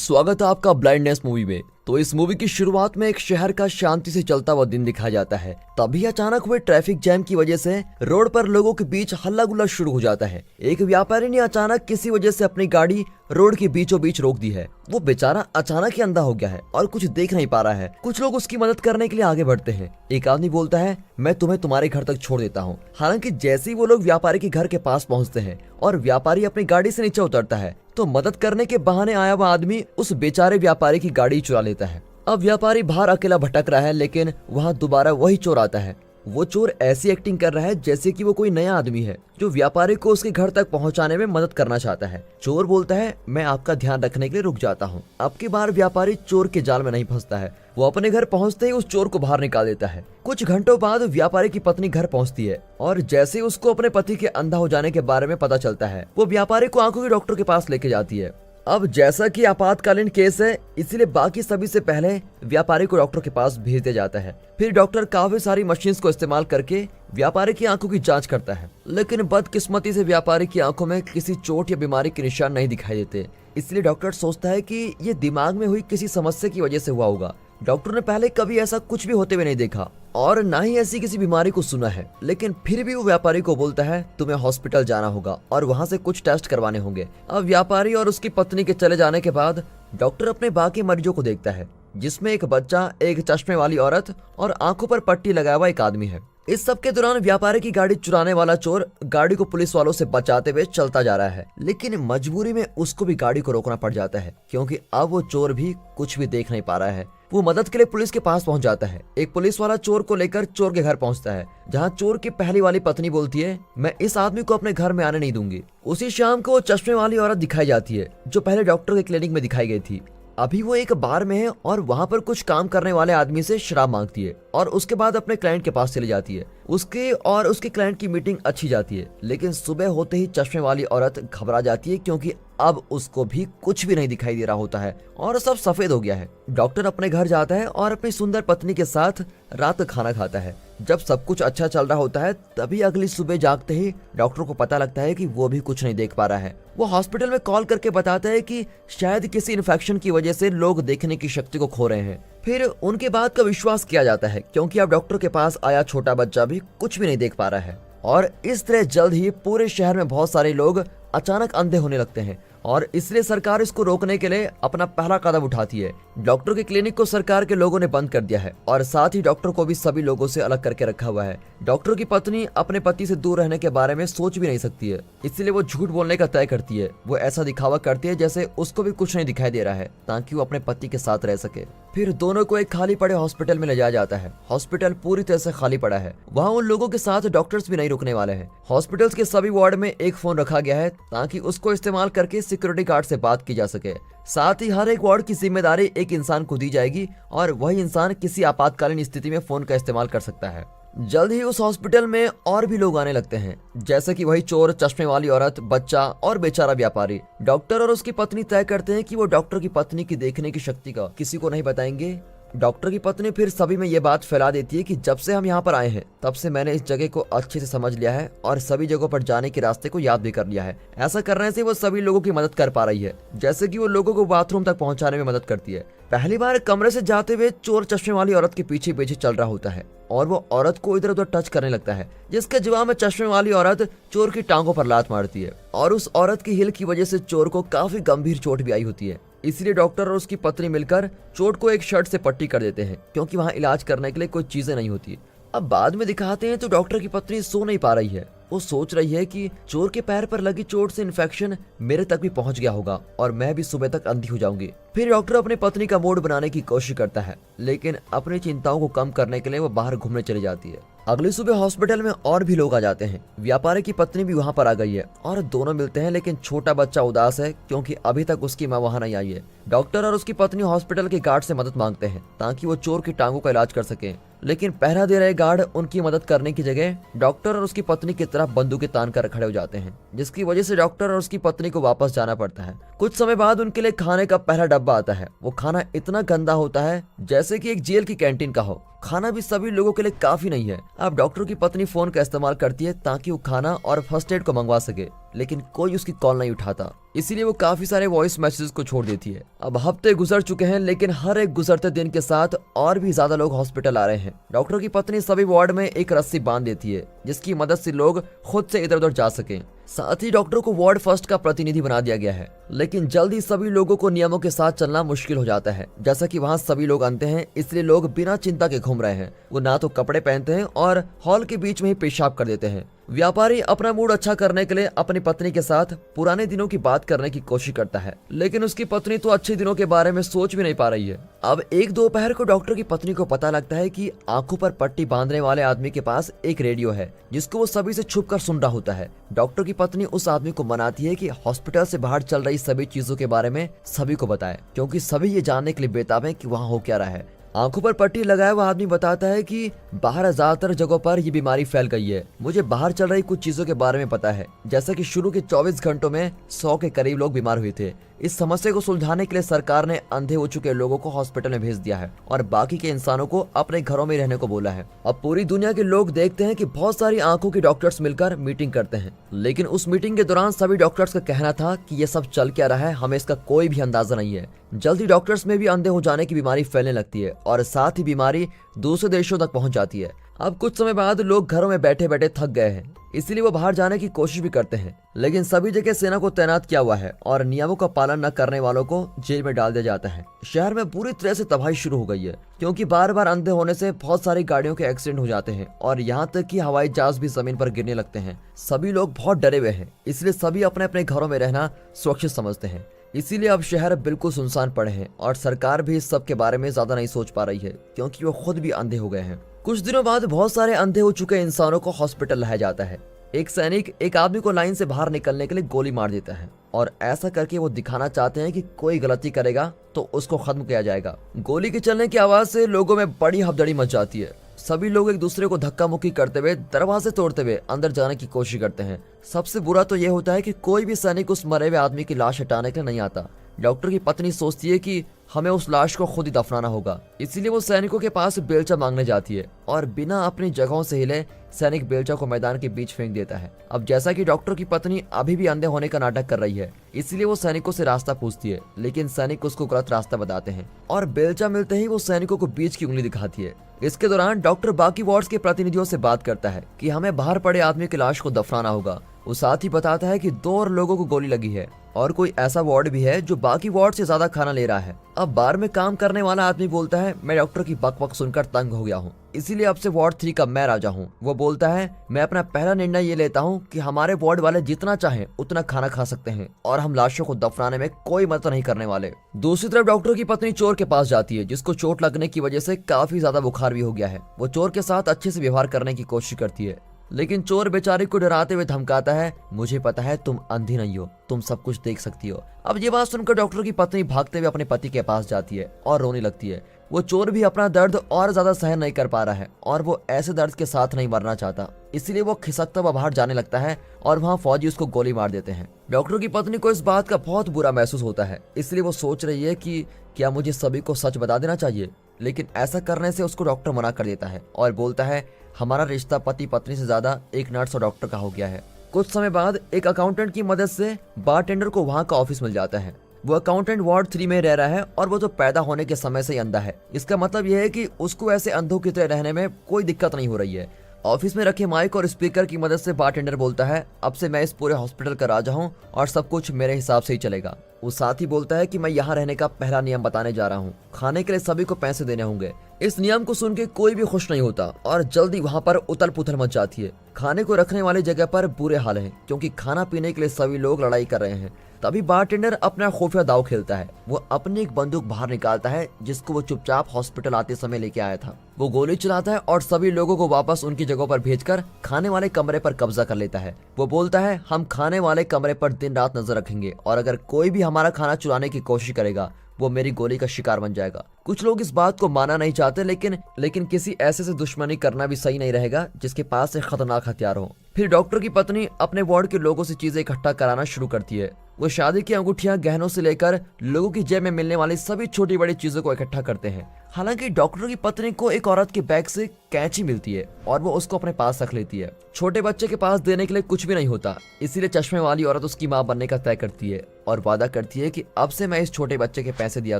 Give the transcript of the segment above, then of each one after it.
स्वागत है आपका ब्लाइंडनेस मूवी में। तो इस मूवी की शुरुआत में एक शहर का शांति से चलता हुआ दिन दिखाया जाता है। तभी अचानक हुए ट्रैफिक जैम की वजह से रोड पर लोगों के बीच हल्ला गुल्ला शुरू हो जाता है। एक व्यापारी ने अचानक किसी वजह से अपनी गाड़ी रोड के बीचों बीच रोक दी है। वो बेचारा अचानक ही अंधा हो गया है और कुछ देख नहीं पा रहा है। कुछ लोग उसकी मदद करने के लिए आगे बढ़ते हैं। एक आदमी बोलता है, मैं तुम्हें तुम्हारे घर तक छोड़ देता हूँ। हालांकि जैसे ही वो लोग व्यापारी के घर के पास पहुँचते हैं और व्यापारी अपनी गाड़ी से नीचे उतरता है तो मदद करने के बहाने आया हुआ आदमी उस बेचारे व्यापारी की गाड़ी चुरा लेता है। अब व्यापारी बाहर अकेला भटक रहा है, लेकिन वहाँ दोबारा वही चोर आता है। वो चोर ऐसी एक्टिंग कर रहा है जैसे कि वो कोई नया आदमी है जो व्यापारी को उसके घर तक पहुंचाने में मदद करना चाहता है। चोर बोलता है, मैं आपका ध्यान रखने के लिए रुक जाता हूं। अब की बार व्यापारी चोर के जाल में नहीं फंसता है। वो अपने घर पहुंचते ही उस चोर को बाहर निकाल देता है। कुछ घंटों बाद व्यापारी की पत्नी घर पहुंचती है और जैसे उसको अपने पति के अंधा हो जाने के बारे में पता चलता है, वो व्यापारी को आंखों के डॉक्टर के पास लेके जाती है। अब जैसा कि आपातकालीन केस है, इसलिए बाकी सभी से पहले व्यापारी को डॉक्टर के पास भेज दिया जाता है। फिर डॉक्टर काफी सारी मशीन्स को इस्तेमाल करके व्यापारी की आंखों की जांच करता है, लेकिन बदकिस्मती से व्यापारी की आंखों में किसी चोट या बीमारी के निशान नहीं दिखाई देते। इसलिए डॉक्टर सोचता है कि ये दिमाग में हुई किसी समस्या की वजह से हुआ होगा। डॉक्टर ने पहले कभी ऐसा कुछ भी होते हुए नहीं देखा और ना ही ऐसी किसी बीमारी को सुना है, लेकिन फिर भी वो व्यापारी को बोलता है, तुम्हें हॉस्पिटल जाना होगा और वहाँ से कुछ टेस्ट करवाने होंगे। अब व्यापारी और उसकी पत्नी के चले जाने के बाद डॉक्टर अपने बाकी मरीजों को देखता है, जिसमें एक बच्चा, एक चश्मे वाली औरत और आंखों पर पट्टी लगाया हुआ एक आदमी है। इस सब के दौरान व्यापारी की गाड़ी चुराने वाला चोर गाड़ी को पुलिस वालों से बचाते हुए चलता जा रहा है, लेकिन मजबूरी में उसको भी गाड़ी को रोकना पड़ जाता है क्योंकि अब वो चोर भी कुछ भी देख नहीं पा रहा है। वो मदद के लिए पुलिस के पास पहुंच जाता है। एक पुलिस वाला चोर को लेकर चोर के घर पहुंचता है, जहां चोर की पहली वाली पत्नी बोलती है, मैं इस आदमी को अपने घर में आने नहीं दूंगी। उसी शाम को वो चश्मे वाली औरत दिखाई जाती है जो पहले डॉक्टर के क्लिनिक में दिखाई गई थी। अभी वो एक बार में है और वहाँ पर कुछ काम करने वाले आदमी से शराब मांगती है और उसके बाद अपने क्लाइंट के पास चली जाती है। उसके और उसके क्लाइंट की मीटिंग अच्छी जाती है, लेकिन सुबह होते ही चश्मे वाली औरत घबरा जाती है क्योंकि अब उसको भी कुछ भी नहीं दिखाई दे रहा होता है और सब सफेद हो गया है। डॉक्टर अपने घर जाता है और अपनी सुंदर पत्नी के साथ रात का खाना खाता है। जब सब कुछ अच्छा चल रहा होता है, तभी अगली सुबह जागते ही डॉक्टर को पता लगता है कि वो भी कुछ नहीं देख पा रहा है। वो हॉस्पिटल में कॉल करके बताता है कि शायद किसी इन्फेक्शन की वजह से लोग देखने की शक्ति को खो रहे हैं। फिर उनके बात का विश्वास किया जाता है क्योंकि अब डॉक्टर के पास आया छोटा बच्चा भी कुछ भी नहीं देख पा रहा है। और इस तरह जल्द ही पूरे शहर में बहुत सारे लोग अचानक अंधे होने लगते हैं और इसलिए सरकार इसको रोकने के लिए अपना पहला कदम उठाती है। डॉक्टर के क्लिनिक को सरकार के लोगों ने बंद कर दिया है और साथ ही डॉक्टर को भी सभी लोगों से अलग करके रखा हुआ है। डॉक्टर की पत्नी अपने पति से दूर रहने के बारे में सोच भी नहीं सकती है, इसलिए वो झूठ बोलने का तय करती है। वो ऐसा दिखावा करती है जैसे उसको भी कुछ नहीं दिखाई दे रहा है ताकि वो अपने पति के साथ रह सके। फिर दोनों को एक खाली पड़े हॉस्पिटल में ले जाया जाता है। हॉस्पिटल पूरी तरह से खाली पड़ा है। वहाँ उन लोगों के साथ डॉक्टर्स भी नहीं रुकने वाले हैं। हॉस्पिटल्स के सभी वार्ड में एक फोन रखा गया है ताकि उसको इस्तेमाल करके सिक्योरिटी गार्ड से बात की जा सके। साथ ही हर एक वार्ड की जिम्मेदारी एक इंसान को दी जाएगी और वही इंसान किसी आपातकालीन स्थिति में फोन का इस्तेमाल कर सकता है। जल्द ही उस हॉस्पिटल में और भी लोग आने लगते हैं, जैसे कि वही चोर, चश्मे वाली औरत, बच्चा और बेचारा व्यापारी। डॉक्टर और उसकी पत्नी तय करते हैं कि वो डॉक्टर की पत्नी की देखने की शक्ति का किसी को नहीं बताएंगे। डॉक्टर की पत्नी फिर सभी में ये बात फैला देती है कि जब से हम यहाँ पर आए हैं तब से मैंने इस जगह को अच्छे से समझ लिया है और सभी जगहों पर जाने के रास्ते को याद भी कर लिया है। ऐसा करने से वो सभी लोगों की मदद कर पा रही है, जैसे कि वो लोगों को बाथरूम तक पहुंचाने में मदद करती है। पहली बार कमरे से जाते हुए चोर चश्मे वाली औरत के पीछे पीछे चल रहा होता है और वो औरत को इधर उधर टच करने लगता है, जिसके जवाब में चश्मे वाली औरत चोर की टांगों पर लात मारती है और उस औरत की हिल की वजह से चोर को काफी गंभीर चोट भी आई होती है। इसलिए डॉक्टर और उसकी पत्नी मिलकर चोट को एक शर्ट से पट्टी कर देते हैं क्योंकि वहाँ इलाज करने के लिए कोई चीजें नहीं होती। अब बाद में दिखाते हैं तो डॉक्टर की पत्नी सो नहीं पा रही है। वो सोच रही है कि चोर के पैर पर लगी चोट से इन्फेक्शन मेरे तक भी पहुंच गया होगा और मैं भी सुबह तक अंधी हो जाऊंगी। फिर डॉक्टर अपनी पत्नी का मूड बनाने की कोशिश करता है, लेकिन अपनी चिंताओं को कम करने के लिए वो बाहर घूमने चली जाती है। अगली सुबह हॉस्पिटल में और भी लोग आ जाते हैं। व्यापारी की पत्नी भी वहाँ पर आ गई है और दोनों मिलते हैं, लेकिन छोटा बच्चा उदास है क्योंकि अभी तक उसकी माँ वहाँ नहीं आई है। डॉक्टर और उसकी पत्नी हॉस्पिटल के गार्ड से मदद मांगते हैं ताकि वो चोर की टांगों का इलाज कर सके, लेकिन पहरा दे रहे गार्ड उनकी मदद करने की जगह डॉक्टर और उसकी पत्नी की तरफ बंदूकें तान कर खड़े हो जाते हैं, जिसकी वजह से डॉक्टर और उसकी पत्नी को वापस जाना पड़ता है। कुछ समय बाद उनके लिए खाने का पहला डब्बा आता है। वो खाना इतना गंदा होता है जैसे कि एक जेल की कैंटीन का हो। खाना भी सभी लोगों के लिए काफी नहीं है। अब डॉक्टर की पत्नी फोन का इस्तेमाल करती है ताकि वो खाना और फर्स्ट एड को मंगवा सके, लेकिन कोई उसकी कॉल नहीं उठाता। इसीलिए वो काफी सारे वॉइस मैसेजेस को छोड़ देती है। अब हफ्ते गुजर चुके हैं, लेकिन हर एक गुजरते दिन के साथ और भी ज्यादा लोग हॉस्पिटल आ रहे हैं। डॉक्टर की पत्नी सभी वार्ड में एक रस्सी बांध देती है, जिसकी मदद से लोग खुद से इधर उधर जा सकें। साथ ही डॉक्टर को वार्ड फर्स्ट का प्रतिनिधि बना दिया गया है। लेकिन जल्दी सभी लोगों को नियमों के साथ चलना मुश्किल हो जाता है। जैसा कि वहाँ सभी लोग अंधे हैं, इसलिए लोग बिना चिंता के घूम रहे हैं। वो ना तो कपड़े पहनते हैं और हॉल के बीच में ही पेशाब कर देते हैं। व्यापारी अपना मूड अच्छा करने के लिए अपनी पत्नी के साथ पुराने दिनों की बात करने की कोशिश करता है, लेकिन उसकी पत्नी तो अच्छे दिनों के बारे में सोच भी नहीं पा रही है। अब एक दोपहर को डॉक्टर की पत्नी को पता लगता है कि आंखों पर पट्टी बांधने वाले आदमी के पास एक रेडियो है, जिसको वो सभी से छुप कर सुन रहा होता है। डॉक्टर की पत्नी उस आदमी को मनाती है कि हॉस्पिटल से बाहर चल रही सभी चीजों के बारे में सभी को बताए, क्योंकि सभी ये जानने के लिए बेताब है कि वहाँ हो क्या रहा है। आंखों पर पट्टी लगाया हुआ आदमी बताता है कि बाहर ज्यादातर जगहों पर ये बीमारी फैल गई है। मुझे बाहर चल रही कुछ चीजों के बारे में पता है, जैसा कि शुरू के 24 घंटों में 100 के करीब लोग बीमार हुए थे। इस समस्या को सुलझाने के लिए सरकार ने अंधे हो चुके लोगों को हॉस्पिटल में भेज दिया है और बाकी के इंसानों को अपने घरों में रहने को बोला है। अब पूरी दुनिया के लोग देखते हैं कि बहुत सारी आंखों के डॉक्टर्स मिलकर मीटिंग करते हैं, लेकिन उस मीटिंग के दौरान सभी डॉक्टर्स का कहना था कि ये सब चल क्या रहा है, हमें इसका कोई भी अंदाजा नहीं है। जल्दी डॉक्टर्स में भी अंधे हो जाने की बीमारी फैलने लगती है और साथ ही बीमारी दूसरे देशों तक पहुंच जाती है। अब कुछ समय बाद लोग घरों में बैठे बैठे थक गए हैं, इसीलिए वो बाहर जाने की कोशिश भी करते हैं, लेकिन सभी जगह सेना को तैनात किया हुआ है और नियमों का पालन न करने वालों को जेल में डाल दिया जाता है। शहर में पूरी तरह से तबाही शुरू हो गई है, क्योंकि बार बार अंधे होने से बहुत सारी गाड़ियों के एक्सीडेंट हो जाते हैं और यहाँ तक कि हवाई जहाज भी जमीन पर गिरने लगते हैं। सभी लोग बहुत डरे हुए हैं, इसलिए सभी अपने अपने घरों में रहना सुरक्षित समझते हैं। इसीलिए अब शहर बिल्कुल सुनसान पड़े हैं और सरकार भी इस सब के बारे में ज्यादा नहीं सोच पा रही है, क्योंकि वो खुद भी अंधे हो गए हैं। कुछ दिनों बाद बहुत सारे अंधे हो चुके इंसानों को हॉस्पिटल लाया जाता है। एक सैनिक एक आदमी को लाइन से बाहर निकलने के लिए गोली मार देता है और ऐसा करके वो दिखाना चाहते हैं कि कोई गलती करेगा तो उसको खत्म किया जाएगा। गोली के चलने की आवाज से लोगों में बड़ी हफदड़ी मच जाती है। सभी लोग एक दूसरे को धक्का मुक्की करते हुए, दरवाजे तोड़ते हुए अंदर जाने की कोशिश करते हैं। सबसे बुरा तो ये होता है कि कोई भी सैनिक उस मरे हुए आदमी की लाश हटाने के लिए नहीं आता। डॉक्टर की पत्नी सोचती है कि हमें उस लाश को खुद ही दफनाना होगा, इसीलिए वो सैनिकों के पास बेलचा मांगने जाती है और बिना अपनी जगहों से हिले सैनिक बेलचा को मैदान के बीच फेंक देता है। अब जैसा कि डॉक्टर की पत्नी अभी भी अंधे होने का नाटक कर रही है, इसलिए वो सैनिकों से रास्ता पूछती है, लेकिन सैनिक उसको गलत रास्ता बताते हैं और बेलचा मिलते ही वो सैनिकों को बीच की उंगली दिखाती है। इसके दौरान डॉक्टर बाकी वार्ड्स के प्रतिनिधियों से बात करता है कि हमें बाहर पड़े आदमी की लाश को दफनाना होगा। वो साथ ही बताता है कि 2 और लोगों को गोली लगी है और कोई ऐसा वार्ड भी है जो बाकी वार्ड से ज्यादा खाना ले रहा है। अब बार में काम करने वाला आदमी बोलता है, मैं डॉक्टर की बकबक सुनकर तंग हो गया हूँ, इसीलिए अब से वार्ड 3 का मैं राजा हूँ। वो बोलता है, मैं अपना पहला निर्णय ये लेता हूँ कि हमारे वार्ड वाले जितना चाहें उतना खाना खा सकते हैं और हम लाशों को दफनाने में कोई मदद नहीं करने वाले। दूसरी तरफ डॉक्टर की पत्नी चोर के पास जाती है, जिसको चोट लगने की वजह से काफी ज्यादा बुखार भी हो गया है। वो चोर के साथ अच्छे से व्यवहार करने की कोशिश करती है, लेकिन चोर बेचारे को डराते हुए धमकाता है, मुझे पता है तुम अंधी नहीं हो, तुम सब कुछ देख सकती हो। अब ये बात सुनकर डॉक्टर की पत्नी भागते हुए अपने पति के पास जाती है और रोने लगती है। वो चोर भी अपना दर्द और ज्यादा सहन नहीं कर पा रहा है और वो ऐसे दर्द के साथ नहीं मरना चाहता, इसलिए वो खिसकता हुआ बाहर जाने लगता है और वहाँ फौजी उसको गोली मार देते हैं। डॉक्टर की पत्नी को इस बात का बहुत बुरा महसूस होता है, इसलिए वो सोच रही है कि क्या मुझे सभी को सच बता देना चाहिए, लेकिन ऐसा करने से उसको डॉक्टर मना कर देता है और बोलता है, हमारा रिश्ता पति पत्नी से ज्यादा एक नर्स और डॉक्टर का हो गया है। कुछ समय बाद एक अकाउंटेंट की मदद से बारटेंडर को वहाँ का ऑफिस मिल जाता है। वो अकाउंटेंट वार्ड 3 में रह रहा है और वो तो पैदा होने के समय से ही अंधा है। इसका मतलब यह है कि उसको ऐसे अंधों की तरह रहने में कोई दिक्कत नहीं हो रही है। ऑफिस में रखे माइक और स्पीकर की मदद से बारटेंडर बोलता है, अब से मैं इस पूरे हॉस्पिटल का राजा हूँ और सब कुछ मेरे हिसाब से ही चलेगा। वो साथ ही बोलता है कि मैं यहाँ रहने का पहला नियम बताने जा रहा हूँ, खाने के लिए सभी को पैसे देने होंगे। इस नियम को सुन के कोई भी खुश नहीं होता और जल्दी वहाँ पर उथल पुथल मच जाती है। खाने को रखने वाली जगह पर बुरे हाल हैं, क्योंकि खाना पीने के लिए सभी लोग लड़ाई कर रहे हैं। तभी बारटेंडर अपना खुफिया दाव खेलता है। वो अपनी एक बंदूक बाहर निकालता है, जिसको वो चुपचाप हॉस्पिटल आते समय लेके आया था। वो गोली चलाता है और सभी लोगों को वापस उनकी जगहों पर भेजकर खाने वाले कमरे पर कब्जा कर लेता है। वो बोलता है, हम खाने वाले कमरे पर दिन रात नजर रखेंगे और अगर कोई भी हमारा खाना चुराने की कोशिश करेगा वो मेरी गोली का शिकार बन जाएगा। कुछ लोग इस बात को माना नहीं चाहते, लेकिन किसी ऐसे से दुश्मनी करना भी सही नहीं रहेगा जिसके पास एक खतरनाक हथियार हो। फिर डॉक्टर की पत्नी अपने वार्ड के लोगों से चीजें इकट्ठा कराना शुरू करती है। वो शादी की अंगूठियां, गहनों से लेकर लोगों की जेब में मिलने वाली सभी छोटी बड़ी चीजों को इकट्ठा करते हैं। हालांकि डॉक्टर की पत्नी को एक औरत के बैग से कैंची मिलती है और वो उसको अपने पास रख लेती है। छोटे बच्चे के पास देने के लिए कुछ भी नहीं होता, इसीलिए चश्मे वाली औरत उसकी मां बनने का तय करती है और वादा करती है कि अब से मैं इस छोटे बच्चे के पैसे दिया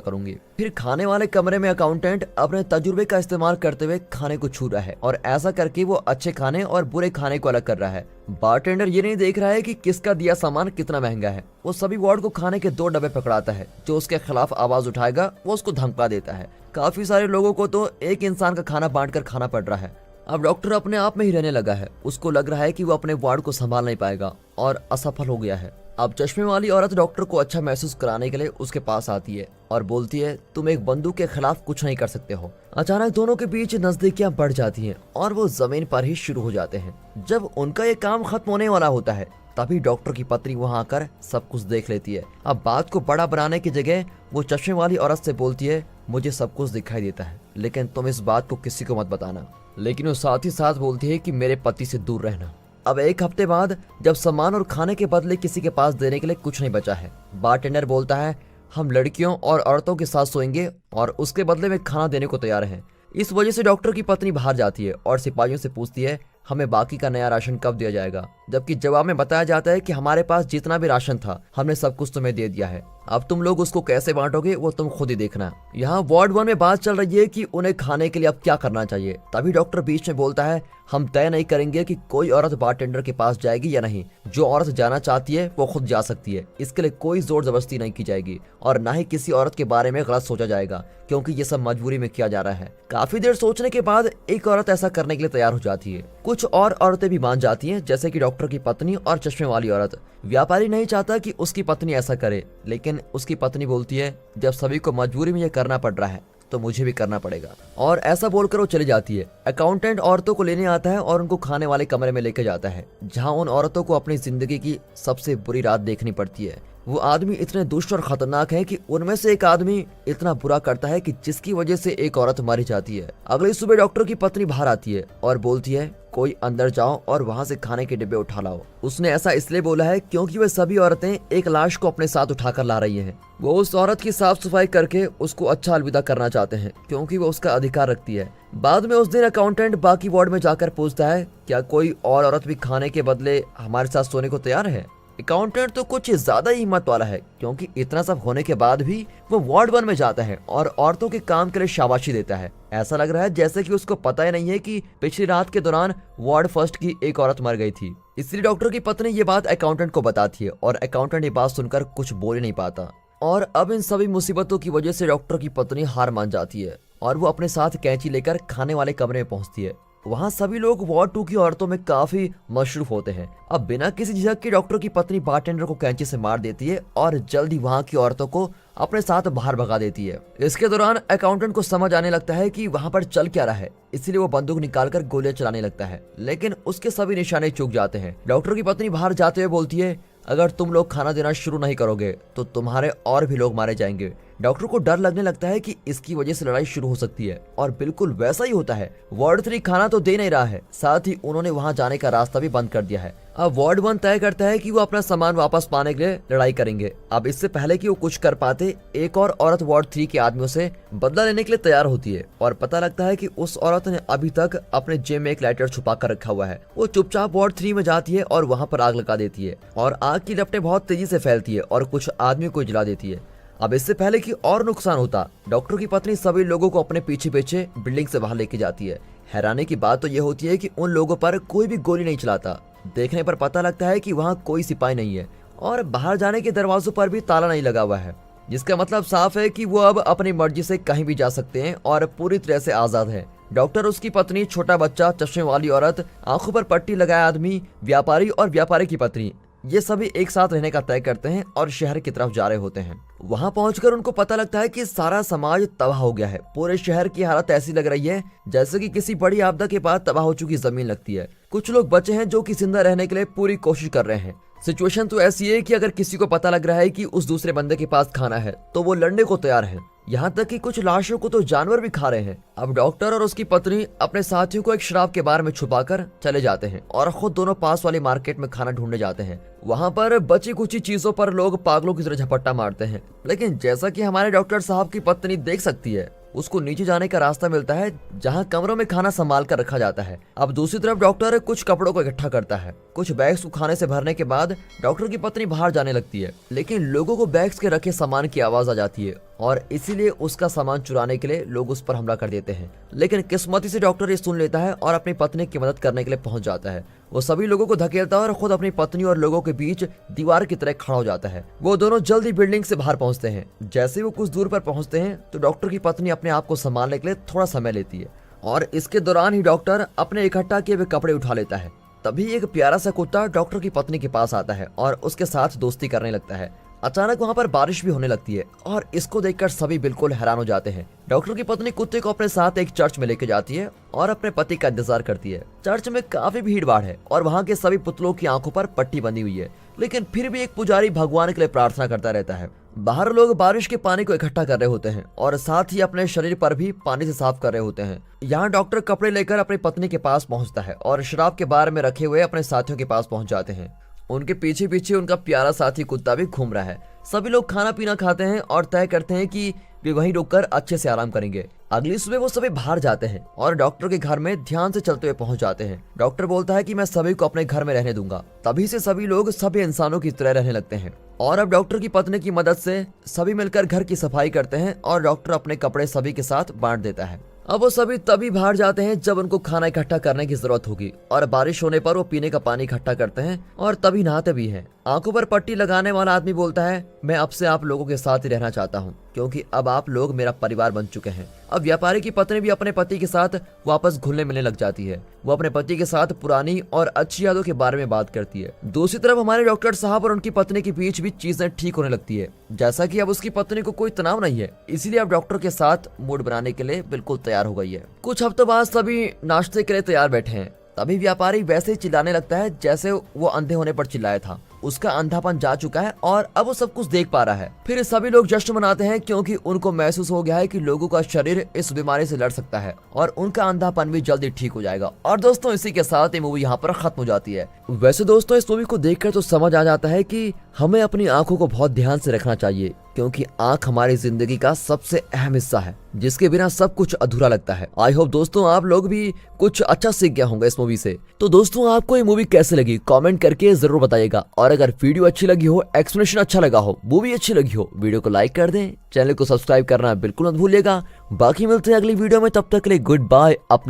करूंगी। फिर खाने वाले कमरे में अकाउंटेंट अपने तजुर्बे का इस्तेमाल करते हुए खाने को छू रहा है और ऐसा करके वो अच्छे खाने और बुरे खाने को अलग कर रहा है। बारटेंडर ये नहीं देख रहा है कि किसका दिया सामान कितना महंगा है। वो सभी वार्ड को खाने के 2 डब्बे पकड़ाता है। जो उसके खिलाफ आवाज उठाएगा वो उसको धमका देता है। काफी सारे लोगों को तो एक इंसान का खाना बांटकर खाना पड़ रहा है। अब डॉक्टर अपने आप में ही रहने लगा है। उसको लग रहा है कि वो अपने वार्ड को संभाल नहीं पाएगा और असफल हो गया है। अब चश्मे वाली औरत डॉक्टर को अच्छा महसूस कराने के लिए उसके पास आती है और बोलती है, तुम एक बंदूक के खिलाफ कुछ नहीं कर सकते हो। अचानक दोनों के बीच नजदीकियां बढ़ जाती हैं और वो जमीन पर ही शुरू हो जाते हैं। जब उनका ये काम खत्म होने वाला होता है तभी डॉक्टर की पत्नी वहां आकर सब कुछ देख लेती है। अब बात को बड़ा बनाने की जगह वो चश्मे वाली औरत से बोलती है, मुझे सब कुछ दिखाई देता है लेकिन तुम इस बात को किसी को मत बताना। लेकिन वो साथ ही साथ बोलती है कि मेरे पति से दूर रहना। अब 1 हफ्ते बाद जब सामान और खाने के बदले किसी के पास देने के लिए कुछ नहीं बचा है, बारटेंडर बोलता है, हम लड़कियों और औरतों के साथ सोएंगे और उसके बदले में खाना देने को तैयार हैं। इस वजह से डॉक्टर की पत्नी बाहर जाती है और सिपाहियों से पूछती है, हमें बाकी का नया राशन कब दिया जाएगा। जबकि जवाब में बताया जाता है कि हमारे पास जितना भी राशन था हमने सब कुछ तुम्हें दे दिया है, अब तुम लोग उसको कैसे बांटोगे वो तुम खुद ही देखना। यहाँ वार्ड 1 में बात चल रही है कि उन्हें खाने के लिए अब क्या करना चाहिए। तभी डॉक्टर बीच में बोलता है, हम तय नहीं करेंगे कि कोई औरत बारटेंडर के पास जाएगी या नहीं। जो औरत जाना चाहती है वो खुद जा सकती है। इसके लिए कोई जोर जबरदस्ती नहीं की जाएगी और ना ही किसी औरत के बारे में गलत सोचा जाएगा, क्योंकि ये सब मजबूरी में किया जा रहा है। काफी देर सोचने के बाद एक औरत ऐसा करने के लिए तैयार हो जाती है। कुछ और औरतें भी मान जाती हैं, जैसे कि डॉक्टर की पत्नी और चश्मे वाली औरत। व्यापारी नहीं चाहता कि उसकी पत्नी ऐसा करे, लेकिन उसकी पत्नी बोलती है, जब सभी को मजबूरी में ये करना पड़ रहा है तो मुझे भी करना पड़ेगा। और ऐसा बोलकर वो चली जाती है। अकाउंटेंट औरतों को लेने आता है और उनको खाने वाले कमरे में लेकर जाता है, जहां उन औरतों को अपनी जिंदगी की सबसे बुरी रात देखनी पड़ती है। वो आदमी इतने दुष्ट और खतरनाक है कि उनमें से एक आदमी इतना बुरा करता है कि जिसकी वजह से एक औरत मारी जाती है। अगली सुबह डॉक्टर की पत्नी बाहर आती है और बोलती है, कोई अंदर जाओ और वहाँ से खाने के डिब्बे उठा लाओ। उसने ऐसा इसलिए बोला है क्योंकि वे सभी औरतें एक लाश को अपने साथ उठाकर ला रही हैं। वो उस औरत की साफ सफाई करके उसको अच्छा अलविदा करना चाहते हैं, क्योंकि वो उसका अधिकार रखती है। बाद में उस दिन अकाउंटेंट बाकी वार्ड में जाकर पूछता है, क्या कोई और औरत भी खाने के बदले हमारे साथ सोने को तैयार है। अकाउंटेंट तो कुछ ज्यादा ही हिम्मत वाला है, क्योंकि इतना सब होने के बाद भी वो वार्ड 1 में जाता है और औरतों के काम के लिए शाबाशी देता है। ऐसा लग रहा है जैसे कि उसको पता ही नहीं है कि पिछली रात के दौरान वार्ड 1 की एक औरत मर गई थी। इसलिए डॉक्टर की पत्नी ये बात अकाउंटेंट को बताती है और अकाउंटेंट ये बात सुनकर कुछ बोल नहीं पाता। और अब इन सभी मुसीबतों की वजह से डॉक्टर की पत्नी हार मान जाती है और वो अपने साथ कैंची लेकर खाने वाले कमरे में पहुंचती है। वहाँ सभी लोग वार्ड 2 की औरतों में काफी मशरूफ होते हैं। अब बिना किसी झिझक के डॉक्टर की पत्नी बारटेंडर को कैंची से मार देती है और जल्द ही वहाँ की औरतों को अपने साथ बाहर भगा देती है। इसके दौरान अकाउंटेंट को समझ आने लगता है कि वहाँ पर चल क्या रहा है, इसलिए वो बंदूक निकालकर गोलियां चलाने लगता है, लेकिन उसके सभी निशाने चूक जाते हैं। डॉक्टर की पत्नी बाहर जाते हुए बोलती है, अगर तुम लोग खाना देना शुरू नहीं करोगे तो तुम्हारे और भी लोग मारे जाएंगे। डॉक्टर को डर लगने लगता है कि इसकी वजह से लड़ाई शुरू हो सकती है और बिल्कुल वैसा ही होता है। वार्ड 3 खाना तो दे नहीं रहा है, साथ ही उन्होंने वहां जाने का रास्ता भी बंद कर दिया है। अब वार्ड 1 तय करता है कि वो अपना सामान वापस पाने के लिए लड़ाई करेंगे। अब इससे पहले कि वो कुछ कर पाते, एक और औरत वार्ड 3 के आदमियों से बदला लेने के लिए तैयार होती है और पता लगता है कि उस औरत ने अभी तक अपने जेब में एक लाइटर छुपा कर रखा हुआ है। वो चुपचाप वार्ड 3 में जाती है और वहाँ पर आग लगा देती है और आग की लपटें बहुत तेजी से फैलती है और कुछ आदमियों को जला देती है। अब इससे पहले कि और नुकसान होता, डॉक्टर की पत्नी सभी लोगों को अपने पीछे पीछे बिल्डिंग से बाहर लेके जाती है। हैरानी की बात तो ये होती है कि उन लोगों पर कोई भी गोली नहीं चलाता। देखने पर पता लगता है कि वहाँ कोई सिपाही नहीं है और बाहर जाने के दरवाजों पर भी ताला नहीं लगा हुआ है, जिसका मतलब साफ है कि वो अब अपनी मर्जी से कहीं भी जा सकते हैं और पूरी तरह से आजाद है। डॉक्टर, उसकी पत्नी, छोटा बच्चा, चश्मे वाली औरत, आंखों पर पट्टी लगाए आदमी, व्यापारी और व्यापारी की पत्नी, ये सभी एक साथ रहने का तय करते हैं और शहर की तरफ जा रहे होते हैं। वहां पहुंचकर उनको पता लगता है कि सारा समाज तबाह हो गया है। पूरे शहर की हालत ऐसी लग रही है जैसे कि किसी बड़ी आपदा के बाद तबाह हो चुकी जमीन लगती है। कुछ लोग बचे हैं जो कि जिंदा रहने के लिए पूरी कोशिश कर रहे हैं। सिचुएशन तो ऐसी है कि अगर किसी को पता लग रहा है कि उस दूसरे बंदे के पास खाना है तो वो लड़ने को तैयार है, यहाँ तक कि कुछ लाशों को तो जानवर भी खा रहे हैं। अब डॉक्टर और उसकी पत्नी अपने साथियों को एक शराब के बार में छुपाकर चले जाते हैं और खुद दोनों पास वाली मार्केट में खाना ढूंढने जाते हैं। वहाँ पर बची कुछ चीजों पर लोग पागलों की तरह झपट्टा मारते हैं, लेकिन जैसा कि हमारे डॉक्टर साहब की पत्नी देख सकती है, उसको नीचे जाने का रास्ता मिलता है जहां कमरों में खाना संभाल कर रखा जाता है। अब दूसरी तरफ डॉक्टर कुछ कपड़ों को इकट्ठा करता है। कुछ बैग्स को खाने से भरने के बाद डॉक्टर की पत्नी बाहर जाने लगती है, लेकिन लोगों को बैग्स के रखे सामान की आवाज आ जाती है और इसीलिए उसका सामान चुराने के लिए लोग उस पर हमला कर देते हैं। लेकिन किस्मती से डॉक्टर ये सुन लेता है और अपनी पत्नी की मदद करने के लिए पहुंच जाता है। वो सभी लोगों को धकेलता है और खुद अपनी पत्नी और लोगों के बीच दीवार की तरह खड़ा हो जाता है। वो दोनों जल्दी बिल्डिंग से बाहर पहुंचते हैं। जैसे वो कुछ दूर पर पहुंचते हैं तो डॉक्टर की पत्नी अपने आप को संभालने के लिए थोड़ा समय लेती है और इसके दौरान ही डॉक्टर अपने इकट्ठा किए हुए कपड़े उठा लेता है। तभी एक प्यारा सा कुत्ता डॉक्टर की पत्नी के पास आता है और उसके साथ दोस्ती करने लगता है। अचानक वहाँ पर बारिश भी होने लगती है और इसको देखकर सभी बिल्कुल हैरान हो जाते हैं। डॉक्टर की पत्नी कुत्ते को अपने साथ एक चर्च में लेके जाती है और अपने पति का इंतजार करती है। चर्च में काफी भीड़ भाड़ है और वहाँ के सभी पुतलों की आंखों पर पट्टी बंधी हुई है, लेकिन फिर भी एक पुजारी भगवान के लिए प्रार्थना करता रहता है। बाहर लोग बारिश के पानी को इकट्ठा कर रहे होते हैं और साथ ही अपने शरीर पर भी पानी से साफ कर रहे होते हैं। यहाँ डॉक्टर कपड़े लेकर अपनी पत्नी के पास पहुँचता है और शराब के बार में रखे हुए अपने साथियों के पास पहुँच जाते हैं। उनके पीछे पीछे उनका प्यारा साथी कुत्ता भी घूम रहा है। सभी लोग खाना पीना खाते हैं और तय करते हैं कि वे वहीं रुककर अच्छे से आराम करेंगे। अगली सुबह वो सभी बाहर जाते हैं और डॉक्टर के घर में ध्यान से चलते हुए पहुंच जाते हैं। डॉक्टर बोलता है कि मैं सभी को अपने घर में रहने दूंगा। तभी से सभी लोग सभी इंसानों की तरह रहने लगते हैं और अब डॉक्टर की पत्नी की मदद से सभी मिलकर घर की सफाई करते हैं और डॉक्टर अपने कपड़े सभी के साथ बांट देता है। अब वो सभी तभी बाहर जाते हैं जब उनको खाना इकट्ठा करने की जरूरत होगी और बारिश होने पर वो पीने का पानी इकट्ठा करते हैं और तभी नहाते भी हैं। आंखों पर पट्टी लगाने वाला आदमी बोलता है, मैं अब से आप लोगों के साथ ही रहना चाहता हूँ क्योंकि अब आप लोग मेरा परिवार बन चुके हैं। अब व्यापारी की पत्नी भी अपने पति के साथ वापस घुलने मिलने लग जाती है। वो अपने पति के साथ पुरानी और अच्छी यादों के बारे में बात करती है। दूसरी तरफ हमारे डॉक्टर साहब और उनकी पत्नी के बीच भी चीजें ठीक होने लगती है। जैसा कि अब उसकी पत्नी को कोई तनाव नहीं है, इसीलिए अब डॉक्टर के साथ मूड बनाने के लिए बिल्कुल तैयार हो गई है। कुछ हफ्तों बाद सभी नाश्ते के लिए तैयार बैठे हैं। तभी व्यापारी वैसे ही चिल्लाने लगता है जैसे वो अंधे होने पर चिल्लाया था। उसका अंधापन जा चुका है और अब वो सब कुछ देख पा रहा है। फिर सभी लोग जश्न मनाते हैं क्योंकि उनको महसूस हो गया है कि लोगों का शरीर इस बीमारी से लड़ सकता है और उनका अंधापन भी जल्दी ठीक हो जाएगा। और दोस्तों इसी के साथ ये मूवी यहाँ पर खत्म हो जाती है। वैसे दोस्तों इस मूवी को देखकर तो समझ आ जाता है कि हमें अपनी आंखों को बहुत ध्यान से रखना चाहिए क्योंकि आंख हमारी जिंदगी का सबसे अहम हिस्सा है जिसके बिना सब कुछ अधूरा लगता है। आई होप दोस्तों आप लोग भी कुछ अच्छा सीख गया होंगे इस मूवी से। तो दोस्तों आपको ये मूवी कैसे लगी कमेंट करके जरूर बताइएगा और अगर वीडियो अच्छी लगी हो, एक्सप्लेनेशन अच्छा लगा हो, मूवी अच्छी लगी हो, वीडियो को लाइक कर दें, चैनल को सब्सक्राइब करना बिल्कुल मत भूलिएगा। बाकी मिलते हैं अगली वीडियो में, तब तक के लिए गुड बाय। अपना